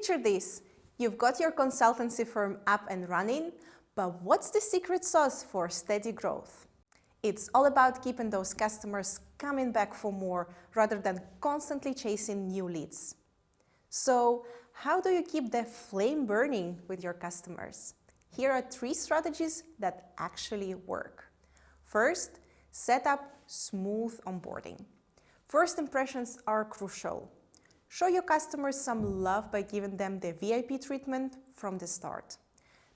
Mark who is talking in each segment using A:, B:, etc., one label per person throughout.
A: Picture this. You've got your consultancy firm up and running, but what's the secret sauce for steady growth? It's all about keeping those customers coming back for more rather than constantly chasing new leads. So, how do you keep the flame burning with your customers? Here are 3 strategies that actually work. First, set up smooth onboarding. First impressions are crucial. Show your customers some love by giving them the VIP treatment from the start.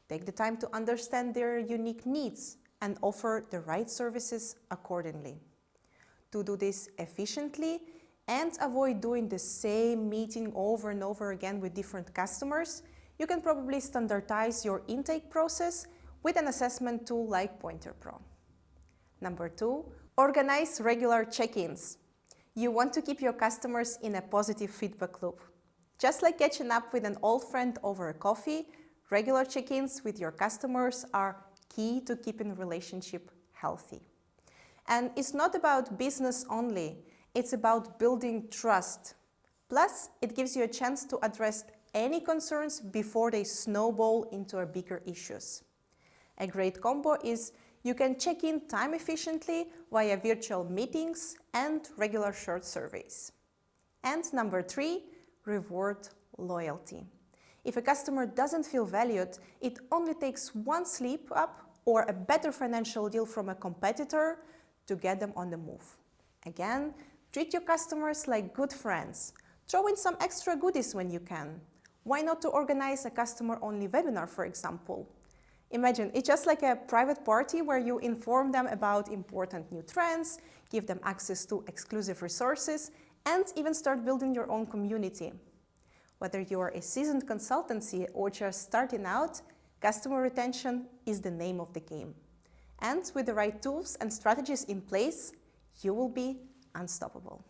A: Take the time to understand their unique needs and offer the right services accordingly. To do this efficiently and avoid doing the same meeting over and over again with different customers, you can probably standardize your intake process with an assessment tool like Pointerpro. Number 2, organize regular check-ins. You want to keep your customers in a positive feedback loop. Just like catching up with an old friend over a coffee, regular check-ins with your customers are key to keeping the relationship healthy. And it's not about business only, it's about building trust. Plus, it gives you a chance to address any concerns before they snowball into bigger issues. A great combo is you can check in time efficiently via virtual meetings and regular short surveys. And number 3, reward loyalty. If a customer doesn't feel valued, it only takes one slip up or a better financial deal from a competitor to get them on the move. Again, treat your customers like good friends. Throw in some extra goodies when you can. Why not to organize a customer-only webinar, for example? Imagine, it's just like a private party where you inform them about important new trends, give them access to exclusive resources, and even start building your own community. Whether you are a seasoned consultancy or just starting out, customer retention is the name of the game. And with the right tools and strategies in place, you will be unstoppable.